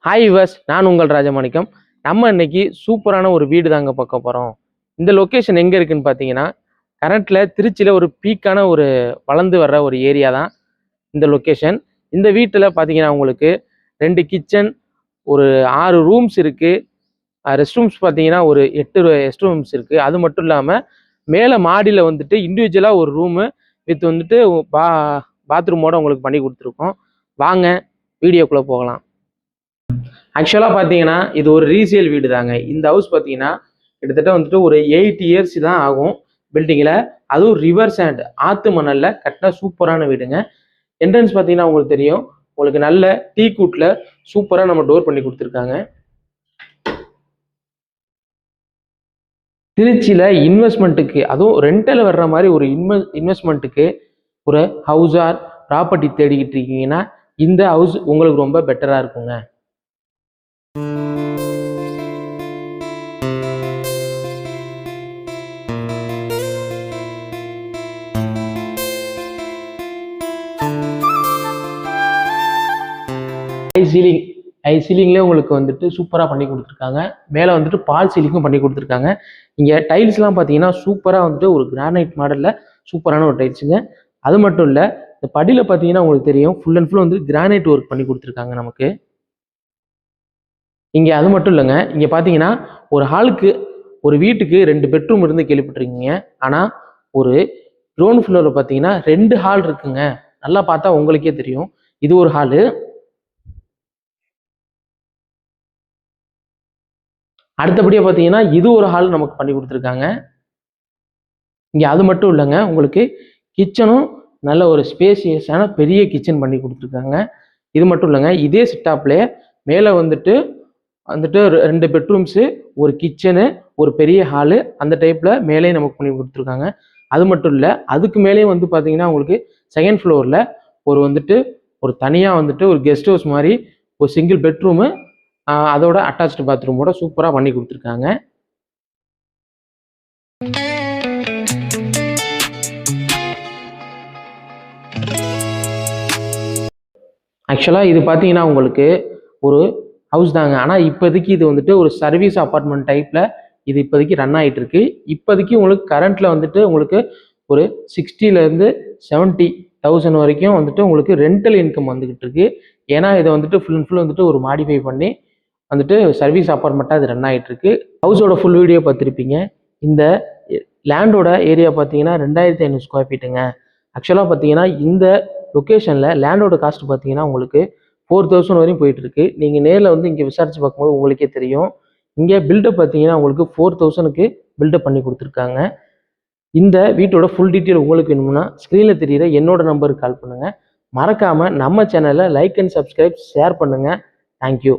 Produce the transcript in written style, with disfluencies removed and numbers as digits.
Hi viewers, நான் உங்கள் ராஜமாணிக்கம். நம்ம இன்னைக்கு சூப்பரான ஒரு வீடு தாங்க பார்க்க போகிறோம். இந்த லொக்கேஷன் எங்கே இருக்குன்னு பார்த்தீங்கன்னா, கரண்ட்டில் திருச்சியில் ஒரு பீக்கான ஒரு வளர்ந்து வர்ற ஒரு ஏரியா தான் இந்த லொக்கேஷன். இந்த வீட்டில் பார்த்தீங்கன்னா உங்களுக்கு 2 கிச்சன், ஒரு 6 ரூம்ஸ் இருக்குது. ரெஸ்ட் ரூம்ஸ் பார்த்தீங்கன்னா ஒரு 8 ரெஸ்ட் ரூம்ஸ் இருக்குது. அது மட்டும் இல்லாமல் மேலே மாடியில் வந்துட்டு இண்டிவிஜுவலாக ஒரு ரூமு வித் வந்துட்டு பாத்ரூமோடு உங்களுக்கு பண்ணி கொடுத்துருக்கோம். வாங்க வீடியோக்குள்ளே போகலாம். ஆக்சுவலாக பார்த்தீங்கன்னா இது ஒரு ரீசேல் வீடு தாங்க. இந்த ஹவுஸ் பார்த்தீங்கன்னா கிட்டத்தட்ட வந்துட்டு ஒரு 8 இயர்ஸ் தான் ஆகும் பில்டிங்கில். அதுவும் ரிவர் சாண்ட் ஆற்று மணலில் கட்டின சூப்பரான வீடுங்க. என்ட்ரன்ஸ் பார்த்தீங்கன்னா உங்களுக்கு தெரியும், உங்களுக்கு நல்ல டீ கூட்டில் சூப்பராக நம்ம டோர் பண்ணி கொடுத்துருக்காங்க. திருச்சியில் இன்வெஸ்ட்மெண்ட்டுக்கு, அதுவும் ரெண்டல் வர்ற மாதிரி ஒரு இன்வெஸ்ட்மெண்ட்டுக்கு ஒரு ஹவுஸ் ஆர் ப்ராப்பர்ட்டி தேடிக்கிட்டு இருக்கீங்கன்னா இந்த ஹவுஸ் உங்களுக்கு ரொம்ப பெட்டராக இருக்குங்க. ஹை சீலிங்லேயே உங்களுக்கு வந்துட்டு சூப்பராக பண்ணி கொடுத்துருக்காங்க. மேலே வந்துட்டு பால் சீலிங்கும் பண்ணி கொடுத்துருக்காங்க. இங்கே டைல்ஸ்லாம் பார்த்தீங்கன்னா சூப்பராக வந்துட்டு ஒரு கிரானைட் மாடலில் சூப்பரான ஒரு டைல்ஸுங்க. அது மட்டும் இல்லை, இந்த படியில் பார்த்தீங்கன்னா உங்களுக்கு தெரியும் ஃபுல் அண்ட் ஃபுல் வந்து கிரானைட் ஒர்க் பண்ணி கொடுத்துருக்காங்க நமக்கு இங்கே. அது மட்டும் இல்லைங்க, இங்கே பார்த்தீங்கன்னா ஒரு ஹாலுக்கு, ஒரு வீட்டுக்கு 2 பெட்ரூம் இருந்து கேள்விப்பட்டிருக்கீங்க. ஆனால் ஒரு கிரவுண்ட் ஃப்ளோரில் பார்த்தீங்கன்னா 2 ஹால் இருக்குங்க. நல்லா பார்த்தா உங்களுக்கே தெரியும். இது ஒரு ஹாலு. அடுத்தபடியாக பார்த்தீங்கன்னா இது ஒரு ஹால் நமக்கு பண்ணி கொடுத்துருக்காங்க இங்கே. அது மட்டும் இல்லைங்க, உங்களுக்கு கிச்சனும் நல்ல ஒரு ஸ்பேசியஸான பெரிய கிச்சன் பண்ணி கொடுத்துருக்காங்க. இது மட்டும் இல்லைங்க, இதே செட்டாப்லேயே மேலே வந்துட்டு 2 பெட்ரூம்ஸு, ஒரு கிச்சனு, ஒரு பெரிய ஹாலு, அந்த டைப்பில் மேலே நமக்கு பண்ணி கொடுத்துருக்காங்க. அது மட்டும் இல்லை, அதுக்கு மேலேயும் வந்து பார்த்தீங்கன்னா உங்களுக்கு செகண்ட் ஃப்ளோரில் ஒரு தனியாக வந்துட்டு ஒரு கெஸ்ட் ஹவுஸ் மாதிரி ஒரு சிங்கிள் பெட்ரூமு, அதோட அட்டாச்டு பாத்ரூமோட சூப்பராக பண்ணி கொடுத்துருக்காங்க. ஆக்சுவலாக இது பார்த்தீங்கன்னா உங்களுக்கு ஒரு ஹவுஸ் தாங்க. ஆனால் இப்போதைக்கு இது வந்துட்டு ஒரு சர்வீஸ் அப்பார்ட்மெண்ட் டைப்பில் இது இப்போதைக்கு ரன் ஆகிட்டு இருக்கு. இப்போதைக்கு உங்களுக்கு கரண்ட்டில் வந்துட்டு உங்களுக்கு ஒரு 60,000 70,000 வரைக்கும் வந்துட்டு உங்களுக்கு ரெண்டல் இன்கம் வந்துக்கிட்டு இருக்கு. ஏன்னா இதை வந்துட்டு ஃபுல் அண்ட் ஃபுல் வந்துட்டு ஒரு மாடிஃபை பண்ணி வந்துட்டு சர்வீஸ் அப்பார்ட்மெண்ட்டாக அது ரன் ஆகிட்டு இருக்கு. ஹவுஸோட ஃபுல் வீடியோ பார்த்துருப்பீங்க. இந்த லேண்டோட ஏரியா பார்த்தீங்கன்னா 2500 ஸ்கொயர் ஃபீட்டுங்க. ஆக்சுவலாக பார்த்தீங்கன்னா இந்த லொக்கேஷனில் லேண்டோட காஸ்ட் பார்த்தீங்கன்னா உங்களுக்கு 4,000 வரையும் போயிட்டு இருக்கு. நீங்கள் நேரில் வந்து இங்கே விசாரிச்சு பார்க்கும்போது உங்களுக்கே தெரியும். இங்கே பில்டப் பார்த்தீங்கன்னா உங்களுக்கு 4,000க்கு பில்டப் பண்ணி கொடுத்துருக்காங்க. இந்த வீட்டோட ஃபுல் டீட்டெயில் உங்களுக்கு வேணும்னா ஸ்க்ரீனில் தெரிகிற என்னோட நம்பருக்கு கால் பண்ணுங்கள். மறக்காமல் நம்ம சேனலை லைக் அண்ட் சப்ஸ்கிரைப் ஷேர் பண்ணுங்கள். தேங்க்யூ.